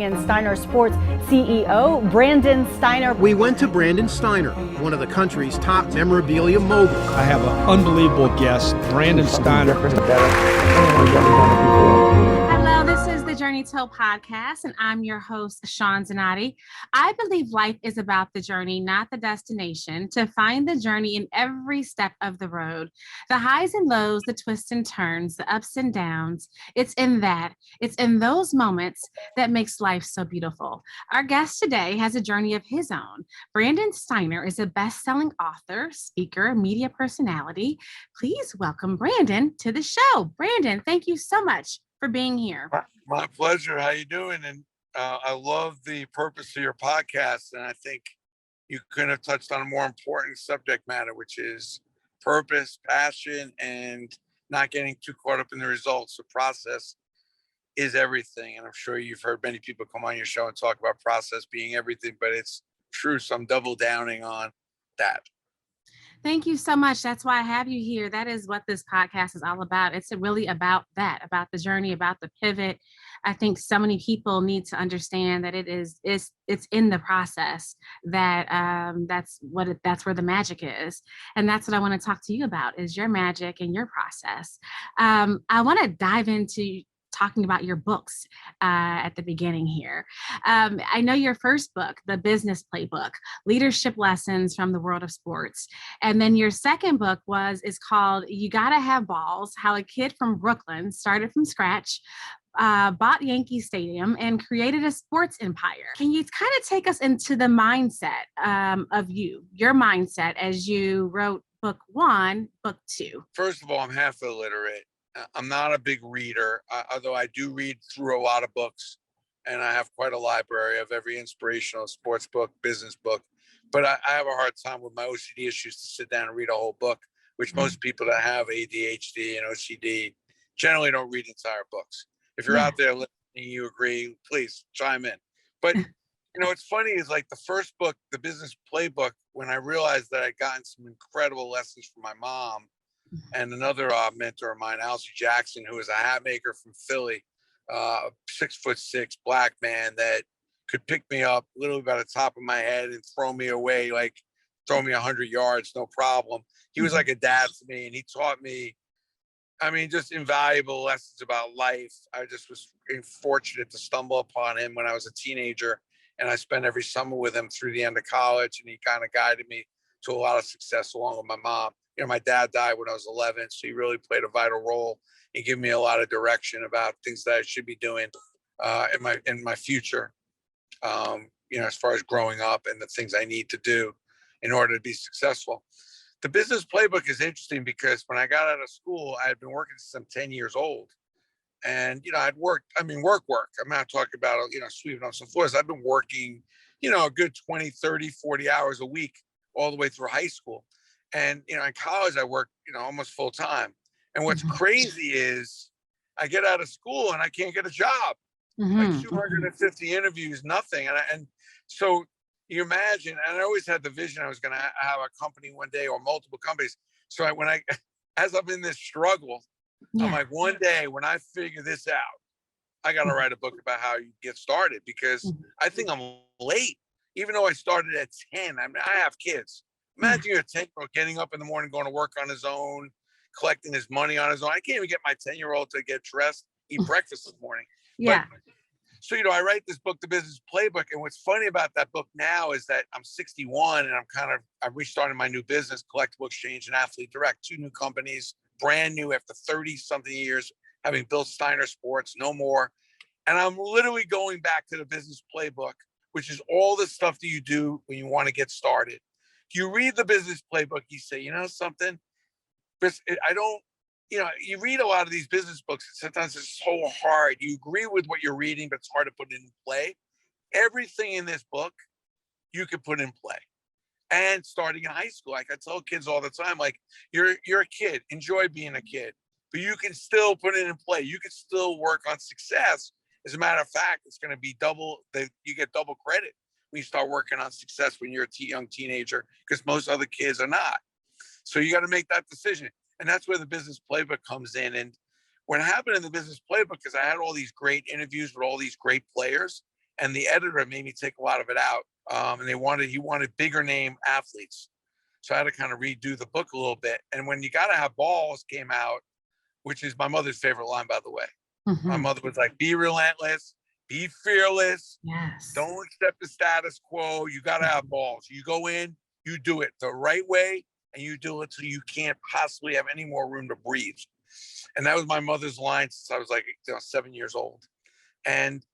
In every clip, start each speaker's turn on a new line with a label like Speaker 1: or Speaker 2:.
Speaker 1: And Steiner Sports CEO Brandon Steiner.
Speaker 2: We went to Brandon Steiner, one of the country's top memorabilia moguls.
Speaker 3: I have an unbelievable guest, Brandon Steiner.
Speaker 4: Hello, this is the Journey Told podcast, and I'm your host, Shawn Zanotti. I believe life is about the journey, not the destination. To find the journey in every step of the road, the highs and lows, the twists and turns, the ups and downs. It's in those moments that makes life so beautiful. Our guest today has a journey of his own. Brandon Steiner is a best-selling author, speaker, media personality. Please welcome Brandon to the show. Brandon, thank you so much for being here.
Speaker 5: My pleasure. How you doing? And I love the purpose of your podcast. And I think you couldn't have touched on a more important subject matter, which is purpose, passion, and not getting too caught up in the results. The process is everything. And I'm sure you've heard many people come on your show and talk about process being everything, but it's true. So I'm double downing on that.
Speaker 4: Thank you so much. That's why I have you here. That is what this podcast is all about. It's really about that, about the journey, about the pivot. I think so many people need to understand that it's in the process that that's where the magic is. And that's what I want to talk to you about is your magic and your process. I want to dive into talking about your books at the beginning here. I know your first book, The Business Playbook, Leadership Lessons from the World of Sports. And then your second book is called You Gotta Have Balls, How a Kid from Brooklyn Started from Scratch, bought Yankee Stadium, and created a sports empire. Can you kind of take us into the mindset of your mindset as you wrote book one, book two?
Speaker 5: First of all, I'm half illiterate. I'm not a big reader, although I do read through a lot of books, and I have quite a library of every inspirational sports book, business book. But I have a hard time with my OCD issues to sit down and read a whole book, which most people that have ADHD and OCD generally don't read entire books. If you're out there listening, you agree, please chime in. But what's funny is like the first book, The Business Playbook, when I realized that I'd gotten some incredible lessons from my mom and another mentor of mine, Alcy Jackson, who is a hat maker from Philly, 6'6" black man that could pick me up literally by the top of my head and throw me away, like throw me 100 yards, no problem. He was like a dad to me, and he taught me, just invaluable lessons about life. I just was fortunate to stumble upon him when I was a teenager, and I spent every summer with him through the end of college, and he kind of guided me to a lot of success along with my mom. My dad died when I was 11, so he really played a vital role in giving me a lot of direction about things that I should be doing in my future, as far as growing up and the things I need to do in order to be successful. The Business Playbook is interesting because when I got out of school, I had been working since I'm 10 years old. And, I'd worked, work. I'm not talking about, sweeping on some floors. I've been working, a good 20, 30, 40 hours a week all the way through high school. And, in college, I worked, almost full time. And what's crazy is I get out of school and I can't get a job. Like 250 interviews, nothing. And so you imagine, and I always had the vision I was going to have a company one day or multiple companies. So as I'm in this struggle, I'm like, one day when I figure this out, I got to write a book about how you get started, because I think I'm late, even though I started at 10. I have kids. Imagine you're a 10-year-old getting up in the morning, going to work on his own, collecting his money on his own. I can't even get my 10-year-old to get dressed, eat breakfast in the morning.
Speaker 4: Yeah.
Speaker 5: So, I write this book, The Business Playbook. And what's funny about that book now is that I'm 61 and I'm restarting my new business, Collectible Exchange and Athlete Direct, 2 new companies, brand new after 30 something years, having built Steiner Sports, no more. And I'm literally going back to the Business Playbook, which is all the stuff that you do when you want to get started. You read the Business Playbook, you say, something, you read a lot of these business books, and sometimes it's so hard. You agree with what you're reading, but it's hard to put it in play. Everything in this book, you can put in play. And starting in high school, like I tell kids all the time, like you're a kid, enjoy being a kid, but you can still put it in play. You can still work on success. As a matter of fact, it's going to be you get double credit when you start working on success when you're a young teenager, because most other kids are not. So you got to make that decision. And that's where the Business Playbook comes in. And what happened in the Business Playbook is I had all these great interviews with all these great players. and the editor made me take a lot of it out. And he wanted bigger name athletes. So I had to kind of redo the book a little bit. And when You Gotta Have Balls came out, which is my mother's favorite line, by the way. My mother was like, be relentless, be fearless.
Speaker 4: Yes.
Speaker 5: Don't accept the status quo. You got to have balls. You go in, you do it the right way, and you do it till you can't possibly have any more room to breathe. And that was my mother's line since I was like 7 years old. And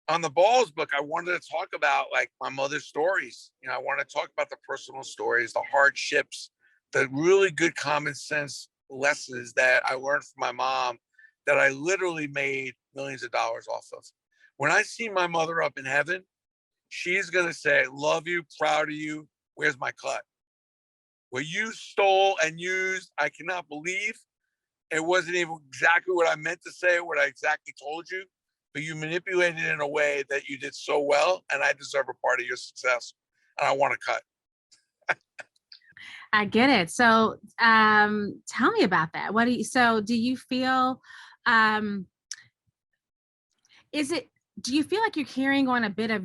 Speaker 5: on the Balls book, I wanted to talk about like my mother's stories. I want to talk about the personal stories, the hardships, the really good common sense lessons that I learned from my mom that I literally made millions of dollars off of. When I see my mother up in heaven, she's going to say, love you, proud of you. Where's my cut? What you stole and used, I cannot believe. It wasn't even exactly what I meant to say, what I exactly told you, but you manipulated it in a way that you did so well, and I deserve a part of your success, and I want to cut.
Speaker 4: I get it. So tell me about that. Do you feel, do you feel like you're carrying on a bit of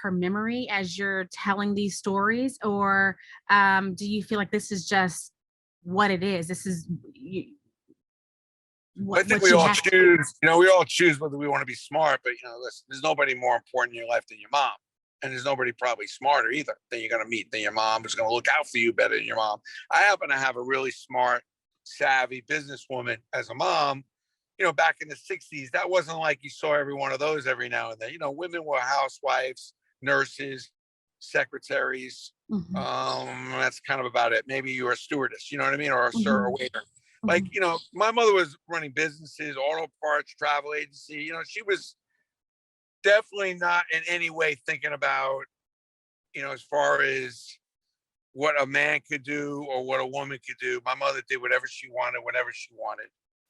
Speaker 4: her memory as you're telling these stories? Or do you feel like this is just what it is? This is
Speaker 5: I think we all choose, we all choose whether we want to be smart, but listen, there's nobody more important in your life than your mom. And there's nobody probably smarter either than you're going to meet than your mom, who's going to look out for you better than your mom. I happen to have a really smart, savvy businesswoman as a mom. Back in the 60s, that wasn't like you saw every one of those every now and then. Women were housewives, nurses, secretaries. That's kind of about it. Maybe you were a stewardess, you know what I mean? Or a waiter. Like, my mother was running businesses, auto parts, travel agency. She was definitely not in any way thinking about, as far as what a man could do or what a woman could do. My mother did whatever she wanted, whenever she wanted.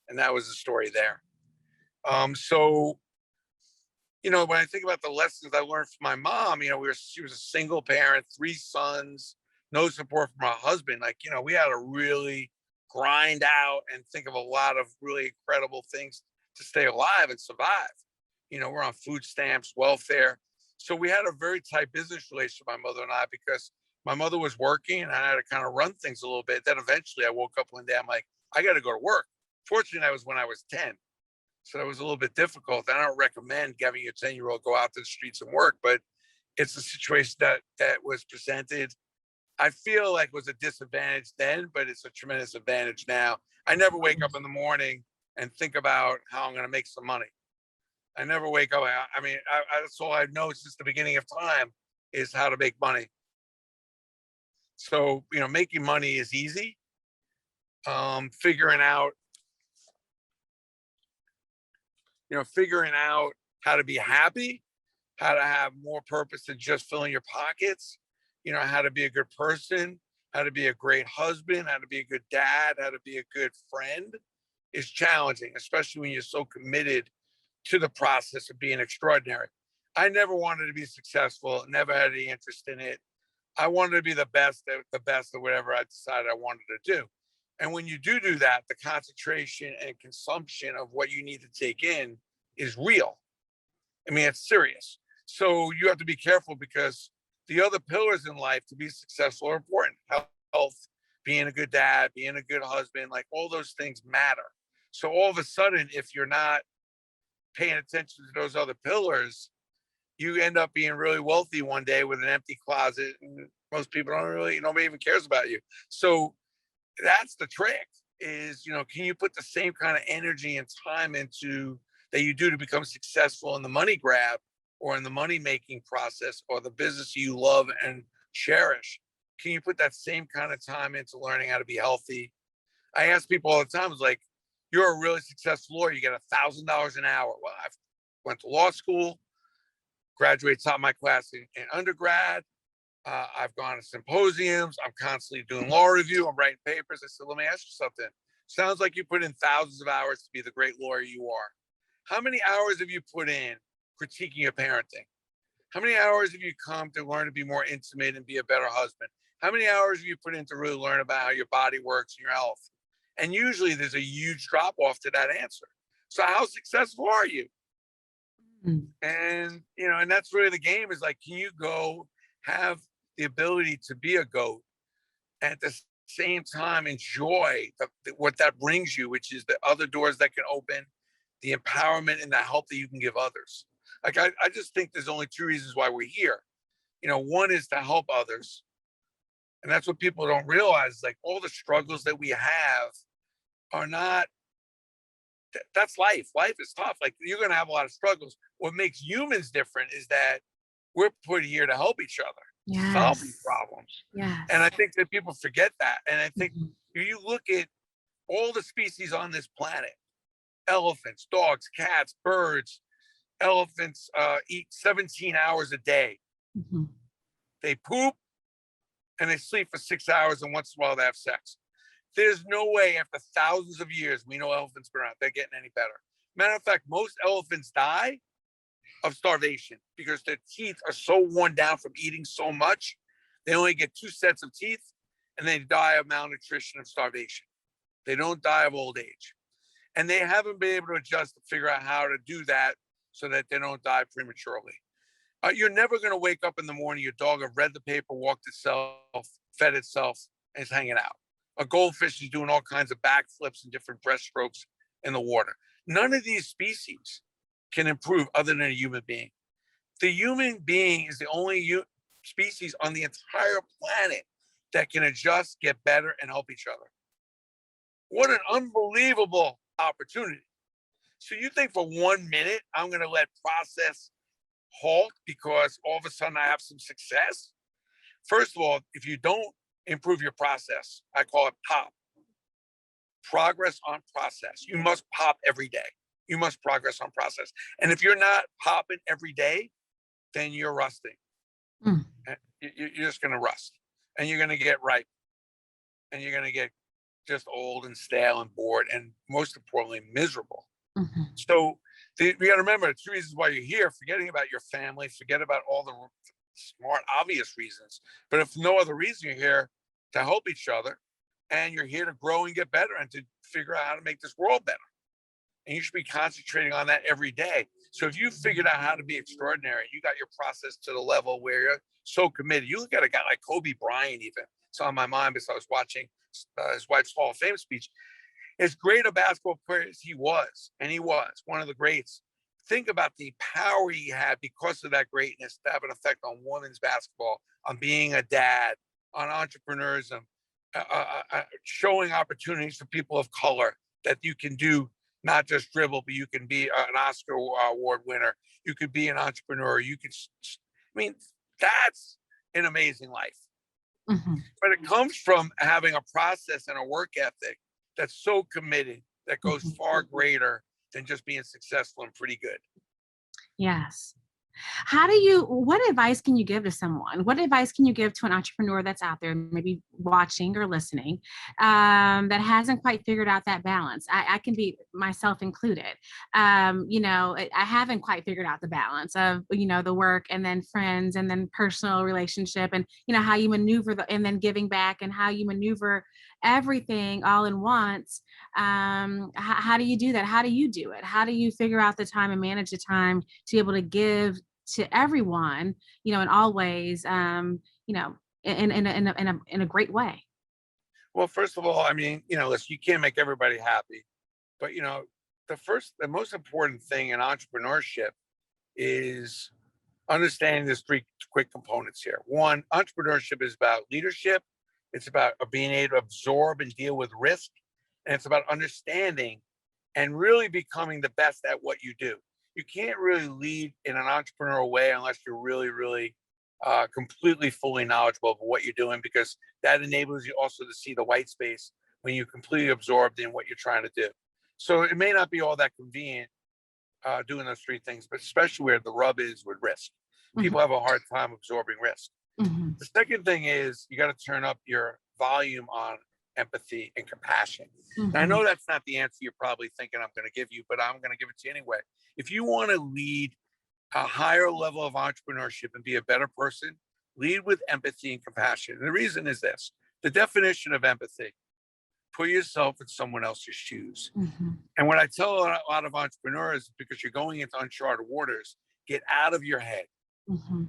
Speaker 5: And that was the story there. So, when I think about the lessons I learned from my mom, she was a single parent, 3 sons, no support from her husband. Like, we had to really grind out and think of a lot of really incredible things to stay alive and survive. We're on food stamps, welfare. So we had a very tight business relationship, my mother and I, because my mother was working and I had to kind of run things a little bit. Then eventually I woke up one day, I'm like, I got to go to work. Fortunately, that was when I was 10. So that was a little bit difficult. I don't recommend having your 10-year-old go out to the streets and work, but it's a situation that was presented. I feel like it was a disadvantage then, but it's a tremendous advantage now. I never wake up in the morning and think about how I'm going to make some money. I never wake up. That's all I know since the beginning of time is how to make money. So, making money is easy. Figuring out how to be happy, how to have more purpose than just filling your pockets, how to be a good person, how to be a great husband, how to be a good dad, how to be a good friend is challenging, especially when you're so committed to the process of being extraordinary. I never wanted to be successful, never had any interest in it. I wanted to be the best of whatever I decided I wanted to do. And when you do that, the concentration and consumption of what you need to take in is real. It's serious. So you have to be careful because the other pillars in life to be successful are important. Health, being a good dad, being a good husband, like all those things matter. So all of a sudden, if you're not paying attention to those other pillars, you end up being really wealthy one day with an empty closet. And most people nobody even cares about you. So that's the trick is, can you put the same kind of energy and time into that you do to become successful in the money grab or in the money making process or the business you love and cherish? Can you put that same kind of time into learning how to be healthy? I ask people all the time, it's like, you're a really successful lawyer, you get $1,000 an hour. Well, I went to law school, graduated top of my class in undergrad. I've gone to symposiums. I'm constantly doing law review. I'm writing papers. I said, let me ask you something. Sounds like you put in thousands of hours to be the great lawyer you are. How many hours have you put in critiquing your parenting? How many hours have you come to learn to be more intimate and be a better husband? How many hours have you put in to really learn about how your body works and your health? And usually there's a huge drop off to that answer. So how successful are you?
Speaker 4: Mm.
Speaker 5: And, and that's really the game is like, can you go have the ability to be a goat and at the same time enjoy what that brings you, which is the other doors that can open, the empowerment and the help that you can give others. Like, I just think there's only two reasons why we're here. One is to help others. And that's what people don't realize. Like, all the struggles that we have are not, that's life. Life is tough. Like, you're going to have a lot of struggles. What makes humans different is that we're put here to help each other, solve these problems.
Speaker 4: Yes.
Speaker 5: And I think that people forget that. And I think
Speaker 4: Mhm.
Speaker 5: you look at all the species on this planet, elephants, dogs, cats, birds. Elephants eat 17 hours a day.
Speaker 4: Mhm.
Speaker 5: They poop and they sleep for 6 hours, and once in a while they have sex. There's no way after thousands of years, we know elephants been around, they're getting any better. Matter of fact, most elephants die of starvation because their teeth are so worn down from eating so much. They only get 2 sets of teeth and they die of malnutrition and starvation. They don't die of old age. And they haven't been able to adjust to figure out how to do that so that they don't die prematurely. You're never going to wake up in the morning, your dog have read the paper, walked itself, fed itself, and it's hanging out. A goldfish is doing all kinds of backflips and different breaststrokes in the water. None of these species can improve other than a human being. The human being is the only species on the entire planet that can adjust, get better, and help each other. What an unbelievable opportunity. So you think for 1 minute, I'm going to let process halt because all of a sudden I have some success? First of all, if you don't improve your process, I call it POP. Progress on process. You must pop every day. You must progress on process. And if you're not popping every day, then you're rusting.
Speaker 4: Mm.
Speaker 5: You're just going to rust. And you're going to get ripe. And you're going to get just old and stale and bored and most importantly, miserable.
Speaker 4: Mm-hmm.
Speaker 5: So we got to remember the 2 reasons why you're here, forgetting about your family, forget about all the smart, obvious reasons. But if no other reason, you're here to help each other and you're here to grow and get better and to figure out how to make this world better. And you should be concentrating on that every day. So if you figured out how to be extraordinary, you got your process to the level where you're so committed. You look at a guy like Kobe Bryant, even. It's on my mind because I was watching his wife's Hall of Fame speech. As great a basketball player as he was, and he was one of the greats, think about the power he had because of that greatness to have an effect on women's basketball, on being a dad, on entrepreneurism, showing opportunities for people of color that you can do not just dribble, but you can be an Oscar award winner. You could be an entrepreneur. You could, I mean, that's an amazing life.
Speaker 4: Mm-hmm.
Speaker 5: But it comes from having a process and a work ethic that's so committed that goes far greater than just being successful and pretty good.
Speaker 4: Yes. What advice can you give to someone? What advice can you give to an entrepreneur that's out there, maybe watching or listening, that hasn't quite figured out that balance? I can be myself included. I haven't quite figured out the balance of, the work and then friends and then personal relationship and, how you maneuver and then giving back and how you maneuver everything all in once. How do you do that? How do you do it? How do you figure out the time and manage the time to be able to give to everyone, in all ways, in a great way?
Speaker 5: Well, first of all, I mean, listen, you can't make everybody happy, but the most important thing in entrepreneurship is understanding there's 3 quick components here. One, entrepreneurship is about leadership. It's about being able to absorb and deal with risk. And it's about understanding and really becoming the best at what you do. You can't really lead in an entrepreneurial way unless you're really, really completely fully knowledgeable of what you're doing, because that enables you also to see the white space when you're completely absorbed in what you're trying to do. So it may not be all that convenient doing those 3 things, but especially where the rub is with risk. People have a hard time absorbing risk.
Speaker 4: Mm-hmm.
Speaker 5: The second thing is you got to turn up your volume on empathy and compassion.
Speaker 4: Mm-hmm.
Speaker 5: And I know that's not the answer you're probably thinking I'm going to give you, but I'm going to give it to you anyway. If you want to lead a higher level of entrepreneurship and be a better person, lead with empathy and compassion. And the reason is this: the definition of empathy. put yourself in someone else's shoes.
Speaker 4: Mm-hmm.
Speaker 5: And what I tell a lot of entrepreneurs, because you're going into uncharted waters, get out of your head.
Speaker 4: Mm-hmm.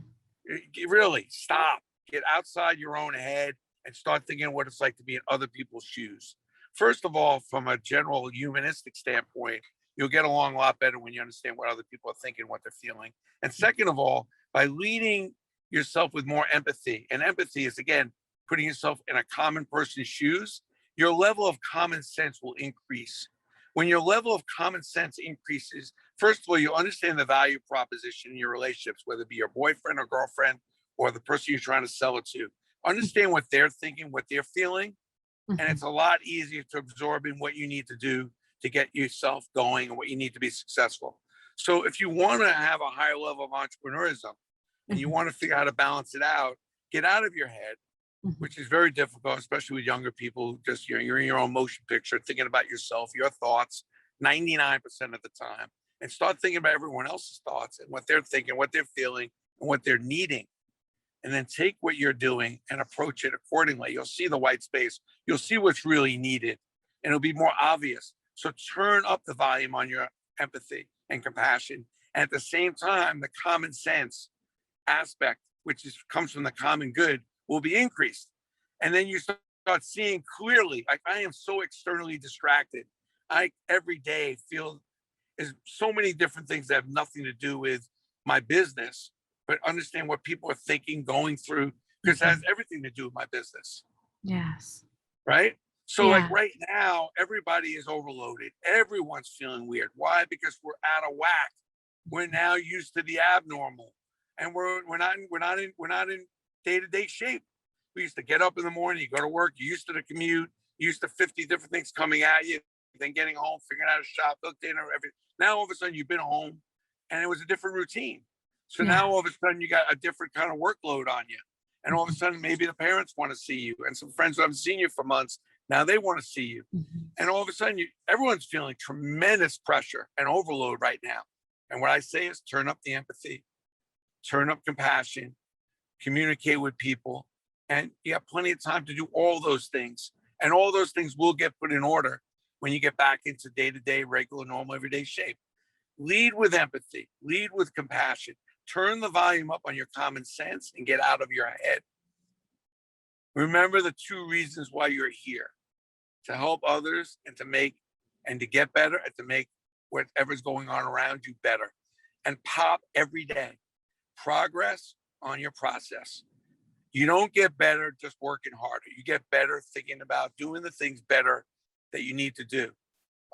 Speaker 5: Really stop, get outside your own head and start thinking what it's like to be in other people's shoes. First of all, from a general humanistic standpoint, you'll get along a lot better when you understand what other people are thinking, what they're feeling. And second of all, by leading yourself with more empathy, and empathy is, again, putting yourself in a common person's shoes, your level of common sense will increase. When your level of common sense increases, first of all, you understand the value proposition in your relationships, whether it be your boyfriend or girlfriend or the person you're trying to sell it to. Understand what they're thinking, what they're feeling, and it's a lot easier to absorb in what you need to do to get yourself going and what you need to be successful. So if you want to have a higher level of entrepreneurism and you want to figure out how to balance it out, get out of your head, which is very difficult, especially with younger people. Just you're in your own motion picture, thinking about yourself, your thoughts, 99% of the time, and start thinking about everyone else's thoughts and what they're thinking, what they're feeling, and what they're needing. And then take what you're doing and approach it accordingly. You'll see the white space. You'll see what's really needed, and it'll be more obvious. So turn up the volume on your empathy and compassion. And at the same time, the common sense aspect, which comes from the common good, will be increased. And then you start seeing clearly. Like, I am so externally distracted. I every day feel is so many different things that have nothing to do with my business, but understand what people are thinking, going through, because it has everything to do with my business.
Speaker 4: Yes.
Speaker 5: Right? So
Speaker 4: Yeah.
Speaker 5: like right now, everybody is overloaded. Everyone's feeling weird. Why? Because we're out of whack. We're now used to the abnormal, and we're not in day-to-day shape. We used to get up in the morning, you go to work, you're used to the commute, you're used to 50 different things coming at you, then getting home, figuring out how to shop, cook dinner, everything. Now all of a sudden you've been home and it was a different routine. So now all of a sudden you got a different kind of workload on you. And all of a sudden maybe the parents want to see you, and some friends who haven't seen you for months, now they want to see you. And all of a sudden everyone's feeling tremendous pressure and overload right now. And what I say is turn up the empathy, turn up compassion, communicate with people, and you have plenty of time to do all those things. And all those things will get put in order when you get back into day-to-day, regular, normal, everyday shape. Lead with empathy, lead with compassion, turn the volume up on your common sense and get out of your head. Remember the two reasons why you're here: to help others and to get better and to make whatever's going on around you better. And pop every day. Progress on your process. You don't get better just working harder. You get better thinking about doing the things better that you need to do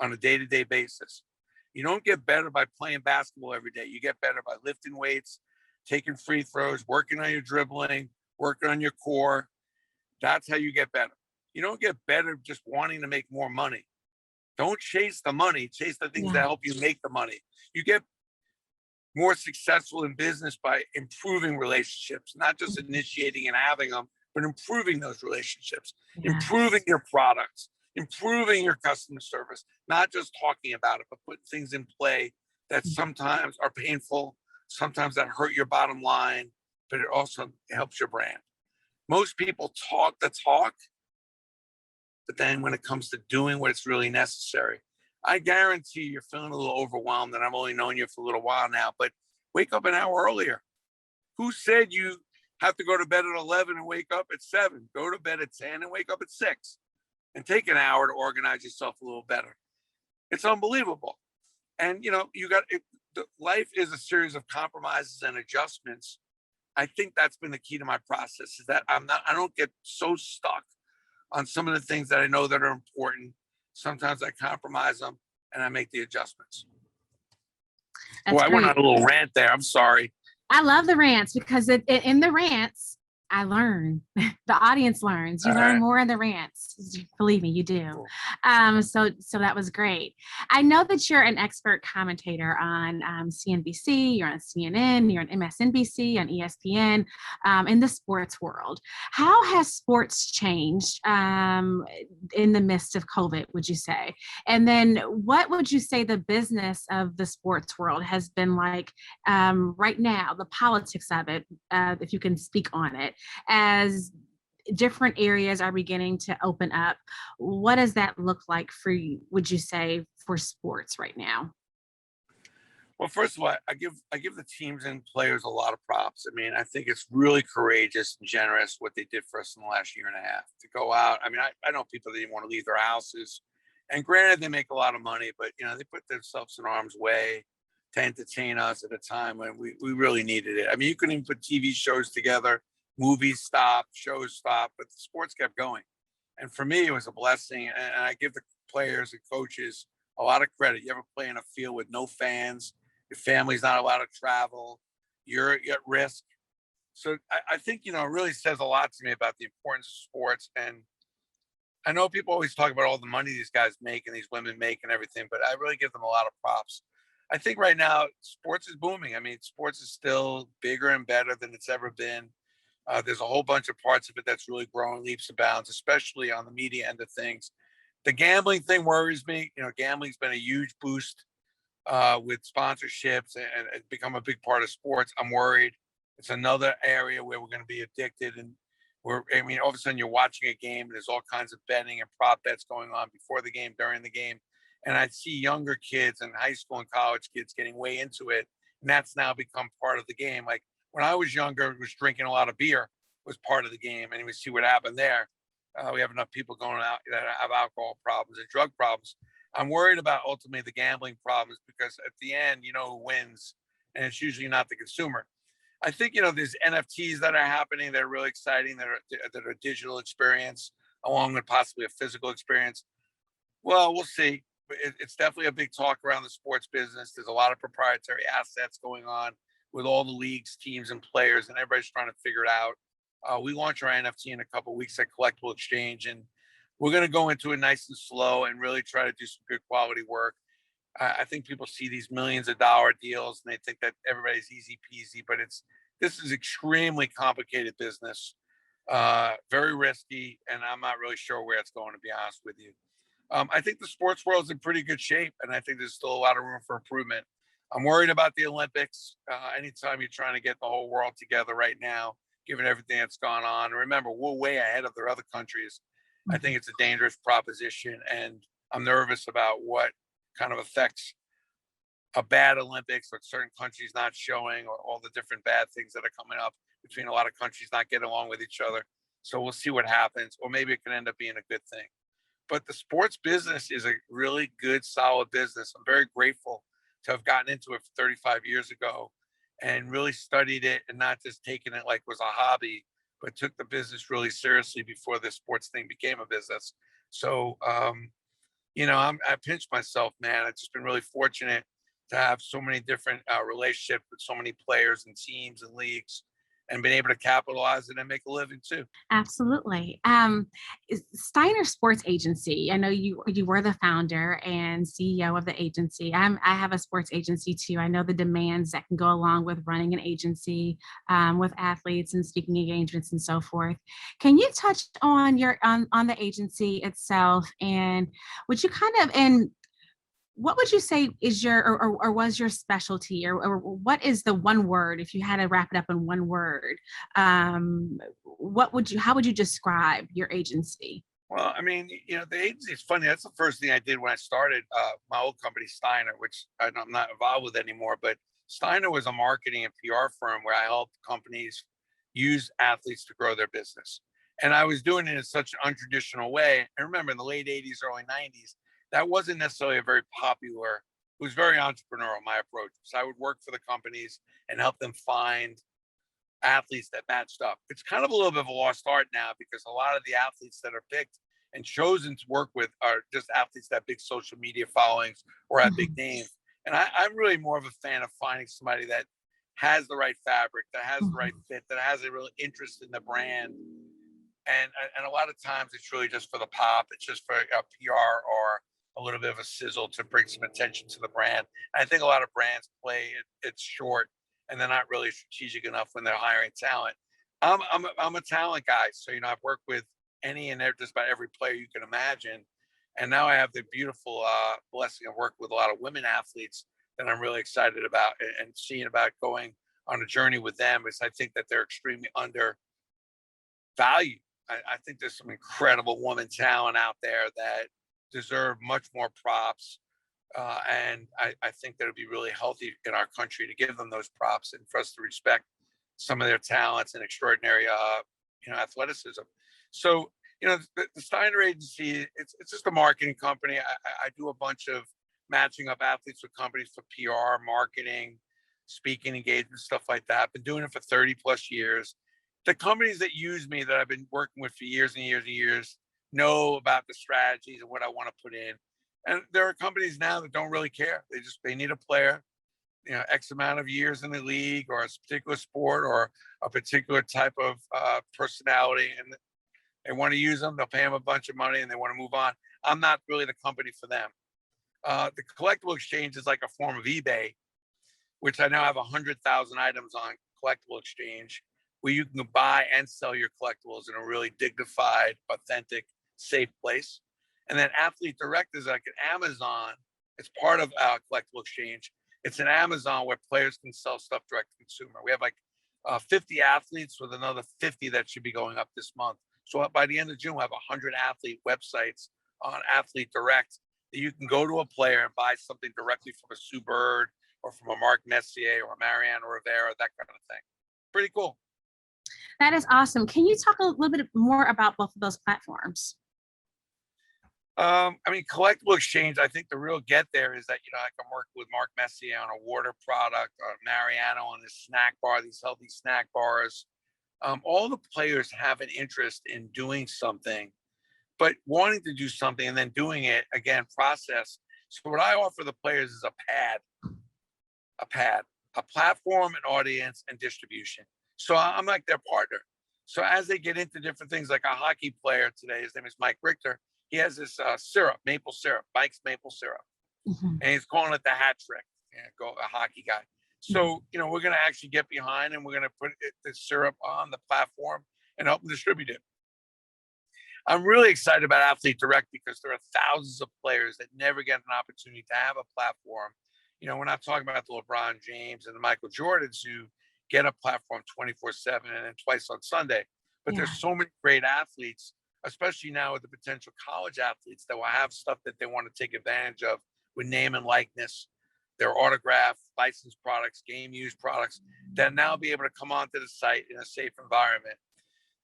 Speaker 5: on a day-to-day basis. You don't get better by playing basketball every day. You get better by lifting weights, taking free throws, working on your dribbling, working on your core. That's how you get better. You don't get better just wanting to make more money. Don't chase the money, chase the things that help you make the money. You get more successful in business by improving relationships, not just initiating and having them, but improving those relationships, improving your products, improving your customer service, not just talking about it, but putting things in play that sometimes are painful, sometimes that hurt your bottom line, but it also helps your brand. Most people talk the talk, but then when it comes to doing what is really necessary, I guarantee you're feeling a little overwhelmed, and I've only known you for a little while now, but wake up an hour earlier. Who said you have to go to bed at 11 and wake up at 7? Go to bed at 10 and wake up at 6 and take an hour to organize yourself a little better. It's unbelievable. And life is a series of compromises and adjustments. I think that's been the key to my process, is that I don't get so stuck on some of the things that I know that are important. Sometimes I compromise them and I make the adjustments.
Speaker 4: That's
Speaker 5: I went
Speaker 4: great.
Speaker 5: on a little rant there. I'm sorry.
Speaker 4: I love the rants because in the rants, I learn. The audience learns. You learn more in the rants. Believe me, you do. So that was great. I know that you're an expert commentator on CNBC, you're on CNN, you're on MSNBC, on ESPN, in the sports world. How has sports changed in the midst of COVID, would you say? And then what would you say the business of the sports world has been like right now, the politics of it, if you can speak on it, as different areas are beginning to open up. What does that look like for you, would you say, for sports right now?
Speaker 5: Well, first of all, I give the teams and players a lot of props. I mean, I think it's really courageous and generous what they did for us in the last year and a half to go out. I mean, I know people that didn't want to leave their houses, and granted, they make a lot of money, but they put themselves in harm's way to entertain us at a time when we really needed it. I mean, you couldn't even put TV shows together, movies stopped, shows stopped, but the sports kept going. And for me, it was a blessing. And I give the players and coaches a lot of credit. You ever play in a field with no fans, your family's not allowed to travel, you're at risk. So I think, it really says a lot to me about the importance of sports. And I know people always talk about all the money these guys make and these women make and everything, but I really give them a lot of props. I think right now sports is booming. I mean, sports is still bigger and better than it's ever been. There's a whole bunch of parts of it that's really growing leaps and bounds, especially on the media end of things. The gambling thing worries me. Gambling's been a huge boost with sponsorships and it's become a big part of sports. I'm worried. It's another area where we're going to be addicted. And all of a sudden you're watching a game and there's all kinds of betting and prop bets going on before the game, during the game. And I see younger kids and high school and college kids getting way into it. And that's now become part of the game. Like when I was younger, was drinking a lot of beer was part of the game. And we see what happened there. We have enough people going out that have alcohol problems and drug problems. I'm worried about ultimately the gambling problems because at the end, who wins, and it's usually not the consumer. I think, there's NFTs that are happening that are really exciting, that are a digital experience along with possibly a physical experience. Well, we'll see. But it's definitely a big talk around the sports business. There's a lot of proprietary assets going on with all the leagues, teams, and players, and everybody's trying to figure it out. We launch our NFT in a couple of weeks at Collectible Exchange, and we're going to go into it nice and slow and really try to do some good quality work. I think people see these millions of dollar deals and they think that everybody's easy peasy, but this is extremely complicated business, very risky, and I'm not really sure where it's going, to be honest with you. I think the sports world's in pretty good shape, and I think there's still a lot of room for improvement. I'm worried about the Olympics. Anytime you're trying to get the whole world together right now, given everything that's gone on. And remember, we're way ahead of their other countries. I think it's a dangerous proposition, and I'm nervous about what kind of effects a bad Olympics or certain countries not showing, or all the different bad things that are coming up between a lot of countries not getting along with each other. So we'll see what happens, or maybe it can end up being a good thing. But the sports business is a really good, solid business. I'm very grateful to have gotten into it 35 years ago and really studied it and not just taken it like it was a hobby, but took the business really seriously before this sports thing became a business. So, I pinched myself, man. I've just been really fortunate to have so many different relationships with so many players and teams and leagues, and been able to capitalize it and make a living too.
Speaker 4: Absolutely. Steiner Sports Agency. I know you were the founder and CEO of the agency. I have a sports agency too. I know the demands that can go along with running an agency with athletes and speaking engagements and so forth. Can you touch on on the agency itself, and would you what would you say is or was your specialty, or what is the one word, if you had to wrap it up in one word, how would you describe your agency?
Speaker 5: Well, I mean, the agency is funny. That's the first thing I did when I started my old company, Steiner, which I'm not involved with anymore. But Steiner was a marketing and PR firm where I helped companies use athletes to grow their business. And I was doing it in such an untraditional way. I remember in the late 80s, early 90s, that wasn't necessarily a very popular, it was very entrepreneurial, my approach. So I would work for the companies and help them find athletes that matched up. It's kind of a little bit of a lost art now, because a lot of the athletes that are picked and chosen to work with are just athletes that have big social media followings or have big names. And I'm really more of a fan of finding somebody that has the right fabric, that has the right fit, that has a real interest in the brand. And a lot of times it's really just for the pop. It's just for a PR or a little bit of a sizzle to bring some attention to the brand. I think a lot of brands play it's short, and they're not really strategic enough when they're hiring talent. I'm a talent guy, so I've worked with any and just about every player you can imagine, and now I have the beautiful blessing of working with a lot of women athletes that I'm really excited about and seeing about going on a journey with them, because I think that they're extremely undervalued. I think there's some incredible woman talent out there that deserve much more props. And I think that it'd be really healthy in our country to give them those props and for us to respect some of their talents and extraordinary, athleticism. So, the Steiner agency, it's just a marketing company. I do a bunch of matching up athletes with companies for PR, marketing, speaking engagement, stuff like that. I've been doing it for 30 plus years. The companies that use me that I've been working with for years and years and years know about the strategies and what I want to put in. And there are companies now that don't really care. They need a player, X amount of years in the league or a particular sport or a particular type of personality, and they want to use them. They'll pay them a bunch of money and they want to move on. I'm not really the company for them. The collectible exchange is like a form of eBay, which I now have 100,000 items on collectible exchange, where you can buy and sell your collectibles in a really dignified, authentic, safe place. And then Athlete Direct is like an Amazon. It's part of our collectible exchange. It's an Amazon where players can sell stuff direct to consumer. We have like 50 athletes with another 50 that should be going up this month. So by the end of June, we'll have 100 athlete websites on Athlete Direct that you can go to a player and buy something directly from a Sue Bird or from a Mark Messier or a Mariano Rivera, that kind of thing. Pretty cool.
Speaker 4: That is awesome. Can you talk a little bit more about both of those platforms?
Speaker 5: Collectible exchange, I think the real get there is that, I can work with Mark Messier on a water product, or Mariano on this snack bar, these healthy snack bars. All the players have an interest in doing something, but wanting to do something and then doing it again, process. So what I offer the players is a platform, an audience, and distribution. So I'm like their partner. So as they get into different things, like a hockey player today, his name is Mike Richter. He has this syrup, maple syrup, Mike's maple syrup.
Speaker 4: Mm-hmm.
Speaker 5: And he's calling it the hat trick. A hockey guy. So, we're going to actually get behind and we're going to put the syrup on the platform and help them distribute it. I'm really excited about Athlete Direct because there are thousands of players that never get an opportunity to have a platform. We're not talking about the LeBron James and the Michael Jordans who get a platform 24/7 and then twice on Sunday. But there's so many great athletes, especially now with the potential college athletes that will have stuff that they want to take advantage of with name and likeness, their autograph, licensed products, game used products, that now be able to come onto the site in a safe environment.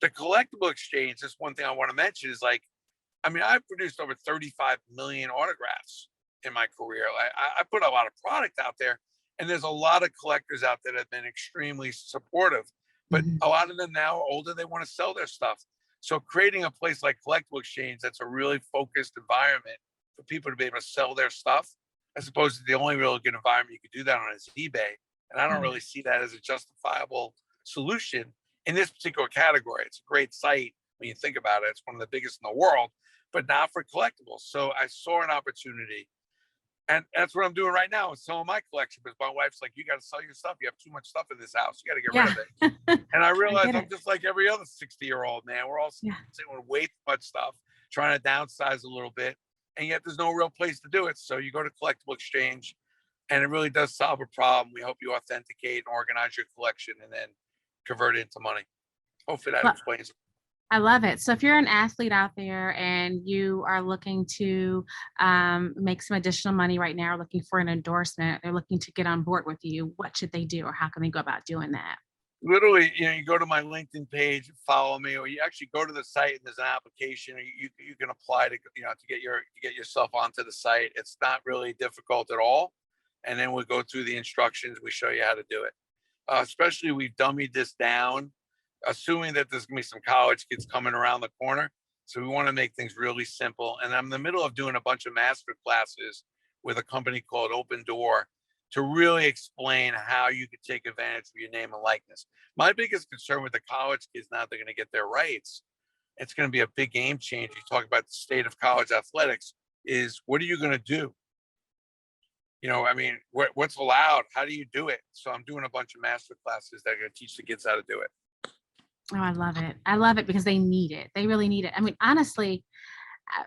Speaker 5: The collectible exchange, just one thing I want to mention is I've produced over 35 million autographs in my career. I put a lot of product out there, and there's a lot of collectors out there that have been extremely supportive, but a lot of them now are older, they want to sell their stuff. So creating a place like Collectible Exchange that's a really focused environment for people to be able to sell their stuff, as opposed to the only really good environment you could do that on is eBay. And I don't really see that as a justifiable solution in this particular category. It's a great site when you think about it. It's one of the biggest in the world, but not for collectibles. So I saw an opportunity. And that's what I'm doing right now with some of my collection, because my wife's like, you got to sell your stuff. You have too much stuff in this house. You got to get rid of it. And I realized I'm just like every other 60-year-old, man. We're all sitting with way too much stuff, trying to downsize a little bit. And yet there's no real place to do it. So you go to Collectible Exchange, and it really does solve a problem. We help you authenticate and organize your collection and then convert it into money. Hopefully that explains it.
Speaker 4: I love it. So if you're an athlete out there and you are looking to make some additional money right now, looking for an endorsement, they're looking to get on board with you, what should they do, or how can they go about doing that?
Speaker 5: Literally, you go to my LinkedIn page, follow me, or you actually go to the site and there's an application. You can apply to get yourself onto the site. It's not really difficult at all. And then we go through the instructions. We show you how to do it. Especially we've dummied this down, assuming that there's gonna be some college kids coming around the corner. So we want to make things really simple. And I'm in the middle of doing a bunch of master classes with a company called Open Door to really explain how you could take advantage of your name and likeness. My biggest concern with the college kids now, they're going to get their rights. It's going to be a big game changer. You talk about the state of college athletics is, what are you going to do? What's allowed? How do you do it? So I'm doing a bunch of master classes that are going to teach the kids how to do it.
Speaker 4: Oh, I love it. I love it because they need it. They really need it. I mean, honestly,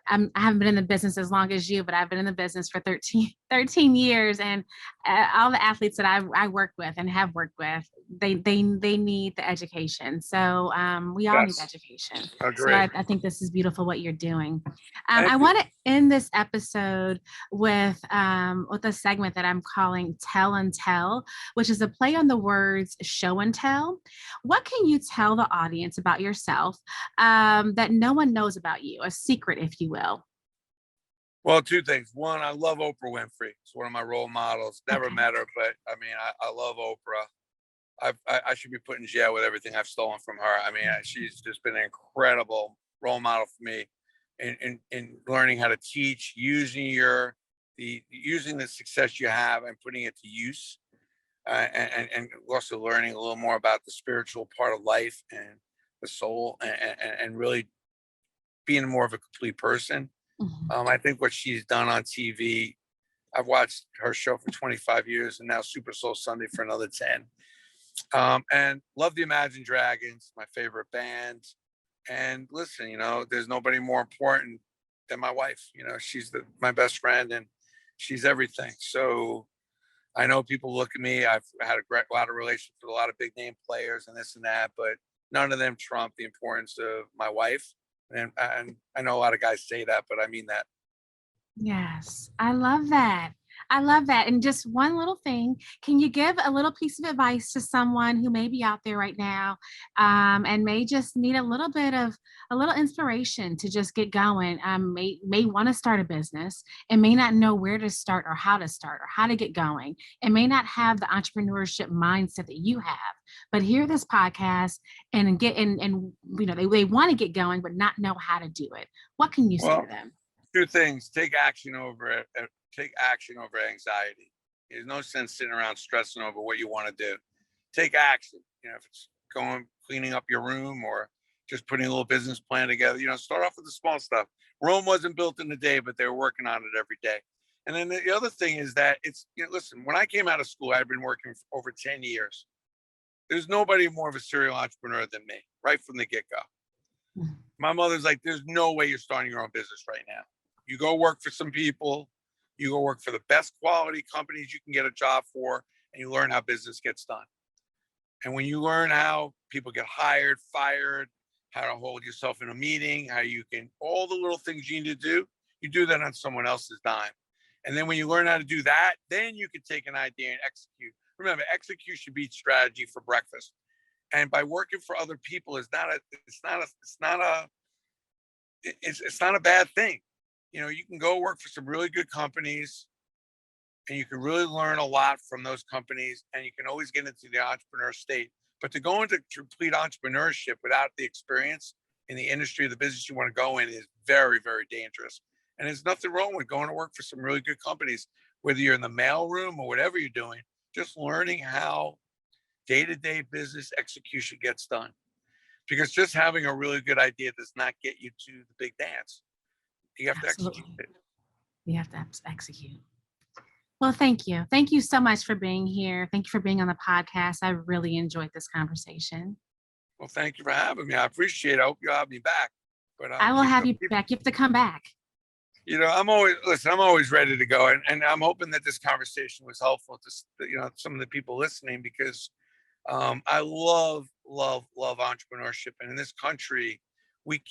Speaker 4: I haven't been in the business as long as you, but I've been in the business for 13 years. And all the athletes that I work with and have worked with, they need the education. So we all need
Speaker 5: Yes,
Speaker 4: education. So
Speaker 5: agree.
Speaker 4: I think this is beautiful what you're doing.
Speaker 5: Thank
Speaker 4: I
Speaker 5: you.
Speaker 4: want to end this episode with a segment that I'm calling Tell and Tell, which is a play on the words show and tell. What can you tell the audience about yourself that no one knows about you, a secret, if you will?
Speaker 5: Well, two things. One, I love Oprah Winfrey. It's one of my role models. Never
Speaker 4: Okay.
Speaker 5: met her, but I mean, I love Oprah. I should be put in jail with everything I've stolen from her. I mean, she's just been an incredible role model for me in learning how to teach, using using the success you have and putting it to use, and also learning a little more about the spiritual part of life and the soul, and really being more of a complete person.
Speaker 4: Mhm.
Speaker 5: I think what she's done on TV, I've watched her show for 25 years and now Super Soul Sunday for another 10. And love the Imagine Dragons, my favorite band. And listen, there's nobody more important than my wife. She's my best friend and she's everything. So I know people look at me. I've had a lot of relations with a lot of big name players and this and that, but none of them trump the importance of my wife. And I know a lot of guys say that, but I mean that.
Speaker 4: Yes, I love that. I love that. And just one little thing, can you give a little piece of advice to someone who may be out there right now and may just need a little inspiration to just get going, may want to start a business and may not know where to start or how to get going, and may not have the entrepreneurship mindset that you have, but hear this podcast and they want to get going, but not know how to do it. What can you say
Speaker 5: Well,
Speaker 4: to them?
Speaker 5: two things: take action over it. Take action over anxiety. There's no sense sitting around stressing over what you want to do. Take action. If it's cleaning up your room or just putting a little business plan together, start off with the small stuff. Rome wasn't built in a day, but they were working on it every day. And then the other thing is that listen, when I came out of school, I'd been working for over 10 years. There's nobody more of a serial entrepreneur than me, right from the get-go. My mother's like, there's no way you're starting your own business right now. You go work for some people, you go work for the best quality companies you can get a job for, and you learn how business gets done. And when you learn how people get hired, fired, how to hold yourself in a meeting, how you can, all the little things you need to do, you do that on someone else's dime. And then when you learn how to do that, then you can take an idea and execute. Remember, execution beats strategy for breakfast. And by working for other people it's not a bad thing. You can go work for some really good companies and you can really learn a lot from those companies, and you can always get into the entrepreneur state. But to go into complete entrepreneurship without the experience in the industry of the business you want to go in is very, very dangerous. And there's nothing wrong with going to work for some really good companies, whether you're in the mailroom or whatever you're doing, just learning how day-to-day business execution gets done. Because just having a really good idea does not get you to the big dance. You have
Speaker 4: Absolutely.
Speaker 5: to execute it.
Speaker 4: You have to execute. Well, thank you. Thank you so much for being here. Thank you for being on the podcast. I really enjoyed this conversation.
Speaker 5: Well, thank you for having me. I appreciate it. I hope you'll have me back. But
Speaker 4: I will have you back. You have to come back.
Speaker 5: I'm always ready to go. And I'm hoping that this conversation was helpful to, some of the people listening, because I love entrepreneurship. And in this country, we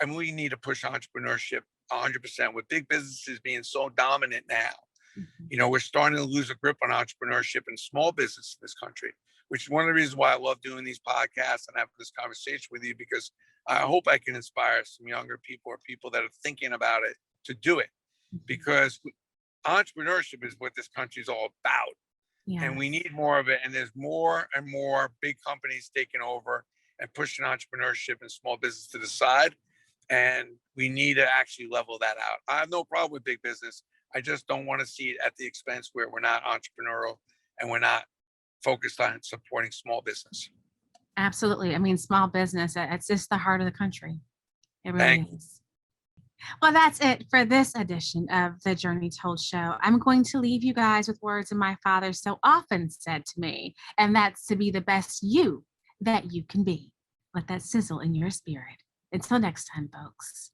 Speaker 5: we need to push entrepreneurship 100%, with big businesses being so dominant now.
Speaker 4: Mm-hmm.
Speaker 5: We're starting to lose a grip on entrepreneurship and small business in this country, which is one of the reasons why I love doing these podcasts and having this conversation with you, because I hope I can inspire some younger people or people that are thinking about it to do it, because entrepreneurship is what this country is all about.
Speaker 4: Yes.
Speaker 5: And we need more of it. And there's more and more big companies taking over and pushing entrepreneurship and small business to the side. And we need to actually level that out. I have no problem with big business. I just don't want to see it at the expense where we're not entrepreneurial and we're not focused on supporting small business.
Speaker 4: Absolutely. I mean, small business, it's just the heart of the country. It really is. Well, that's it for this edition of the Journey Told Show. I'm going to leave you guys with words that my father so often said to me, and that's to be the best you that you can be. Let that sizzle in your spirit. Until next time, folks.